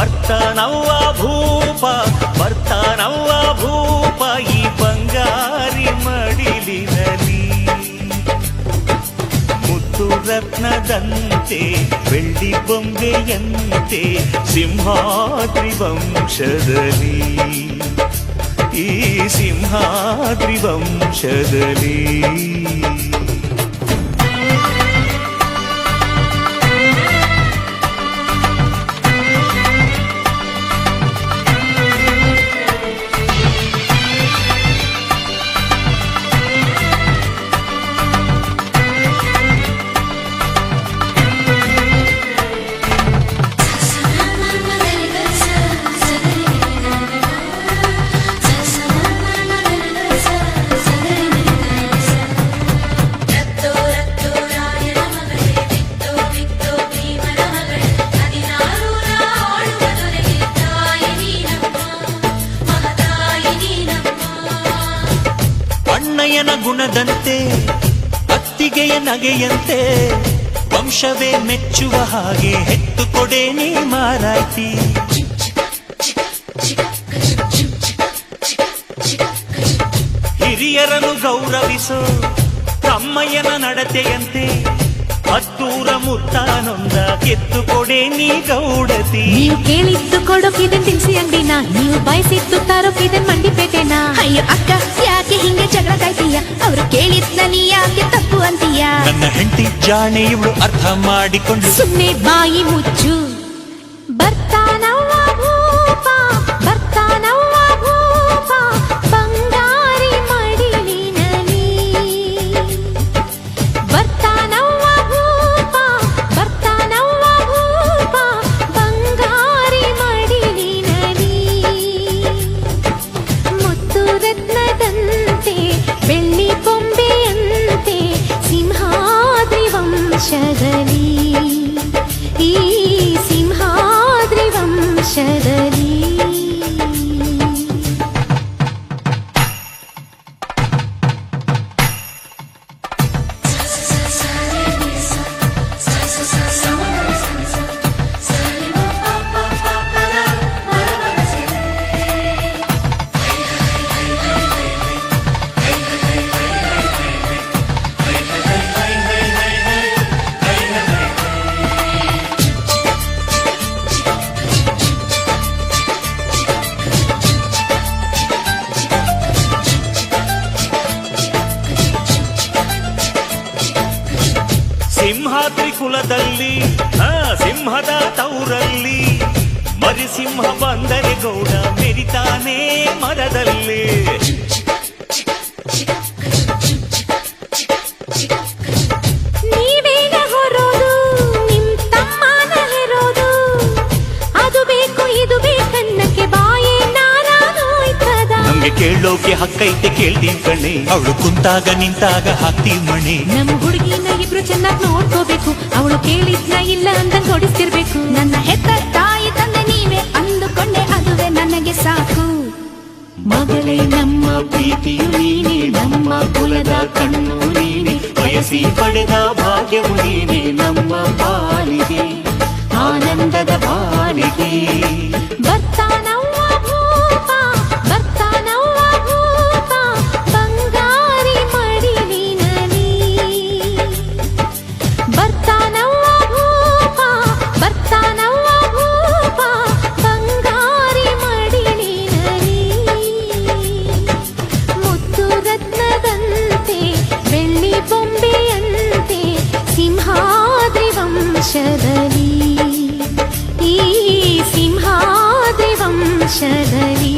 ಬರ್ತಾನವ್ವ ಭೂಪ ಬರ್ತಾನವ್ವ ಭೂಪ ಈ ಬಂಗಾರಿ ಮಡಿಲಿನಲ್ಲಿ ಮುತ್ತು ರತ್ನದಂತೆ ಬೆಳ್ಳಿ ಬೊಂಬೆಯಂತೆ ಸಿಂಹಾದ್ರಿ ವಂಶದಲ್ಲಿ ಈ ಸಿಂಹಾದ್ರಿ ವಂಶದಲ್ಲಿ ಅಣ್ಣಯ್ಯನ ಗುಣದಂತೆ ಅತ್ತಿಗೆಯ ನಗೆಯಂತೆ ವಂಶವೇ ಮೆಚ್ಚುವ ಹಾಗೆ ಹೆತ್ತು ಕೊಡೆ ನೀ ಮಾರಾಯ್ತಿ ಹಿರಿಯರನ್ನು ಗೌರವಿಸೋ ತಮ್ಮಯ್ಯನ ನಡತೆಯಂತೆ ಹತ್ತೂರ ಮುತ್ತಾನೊಂದ ಎತ್ತು ಕೊಡೆ ನೀ ಗೌಡತಿ ನೀವು ಕೇಳಿದ್ದು ಕೊಡೋಕಿದೆ ತಿನ್ಸಿ ಅಂಗಡಿನ ನೀವು ಬಯಸಿದ್ದು ತರೋಕಿದೆ ಮಂಡಿಪೇಟೆನ ಅಯ್ಯೋ ಅಕ್ಕ ಯಾಕೆ ಹಿಂಗೆ ಜಗಳ ಕಾಯ್ತೀಯ ಅವ್ರು ಕೇಳಿದ್ನ ನೀ ಯಾಕೆ ತಪ್ಪು ಅಂತೀಯ ನನ್ನ ಹೆಂಡತಿ ಜಾಣೆ ಇವಳು ಅರ್ಥ ಮಾಡಿಕೊಂಡು ಸುಮ್ಮನೆ ಬಾಯಿ ಮುಚ್ಚು ಬರ್ತಾನವ್ವ ಭೂಪ ಬರ್ತಾನವ್ವ ಭೂಪ ಬಂಗಾರಿ ಮಡಿಲಿನಲ್ಲಿ ಬರ್ತಾನವ್ವ ಭೂಪ ಬರ್ತಾನವ್ವ ಭೂಪ ಬಂಗಾರಿ ಮಡಿಲಿನಲ್ಲಿ ಮುತ್ತು ರತ್ನದಂತೆ ಬೆಳ್ಳಿ ಬೊಂಬೆಯಂತೆ ಸಿಂಹಾದ್ರಿ ವಂಶದಲ್ಲಿ ಈ ಸಿಂಹಾದ್ರಿ ವಂಶದಲ್ಲಿ ಸಿಂಹಾದ್ರಿ ಕುಲದಲ್ಲಿ ಸಿಂಹದ ತೌರಲ್ಲಿ ಮರಿಸಿಂಹ ಬಂದರೆ ಗೌಡ ಮೆರಿತಾನೆ ಮರದಲ್ಲಿ ನೀವೇನ ಹೊರೋದು ನಿಮ್ ತಮ್ಮನ ಹೆರೋದು ಅದು ಬೇಕು ಇದು ಬೇಕನ್ನಕ್ಕೆ ಬಾಯೇ ನಾರಾನೋಯ್ತದ ನಮ್ಗೆ ಕೇಳೋಕೆ ಹಕ್ಕೈತೆ ಕೇಳ್ತೀವಿ ಕಣೆ ಅವಳು ಕುಂತಾಗ ನಿಂತಾಗ ಹಾಕ್ತೀವಿ ಮಣೆ ನಮ್ ಹುಡುಗಿನ ಇಬ್ರು ಚೆನ್ನಾಗಿ ನೋಡ್ಕೋಬೇಕು ಅವಳು ಕೇಳಿದ್ನ ಇಲ್ಲ ಅಂತ ಕೊಡಿಸ್ತಿರ್ಬೇಕು ನನ್ನ ಹೆತ್ತ ತಾಯಿ ತಂದೆ ನೀವೇ ಅಂದುಕೊಂಡೆ ಅದುವೇ ನನಗೆ ಸಾಕು ಮಗಳೇ ನಮ್ಮ ಪ್ರೀತಿಯು ನೀನೆ ನಮ್ಮ ಕುಲದ ಕಣ್ಣು ನೀನೆ ಬಯಸಿ ಪಡೆದ ಭಾಗ್ಯವು ನೀನೆ ನಮ್ಮ ಪಾಲಿಗೆ ಆನಂದದ ಬಾಳಿಗೆ ಬರ್ತಾನವ್ವ ಭೂಪ ಬರ್ತಾನವ್ವ ಭೂಪ ಬಂಗಾರಿ ಮಡಿಲಿನಲ್ಲಿ ಬರ್ತಾನವ್ವ ಭೂಪ ಬರ್ತಾನವ್ವ ಭೂಪ ಬಂಗಾರಿ ಮಡಿಲಿನಲ್ಲಿ ಮುತ್ತು ರತ್ನದಂತೆ ಬೆಳ್ಳಿ ಬೊಂಬೆಯಂತೆ ಸಿಂಹಾದ್ರಿ ವಂಶದಲ್ಲಿ ಈ ಸಿಂಹಾದ್ರಿ ವಂಶದಲ್ಲಿ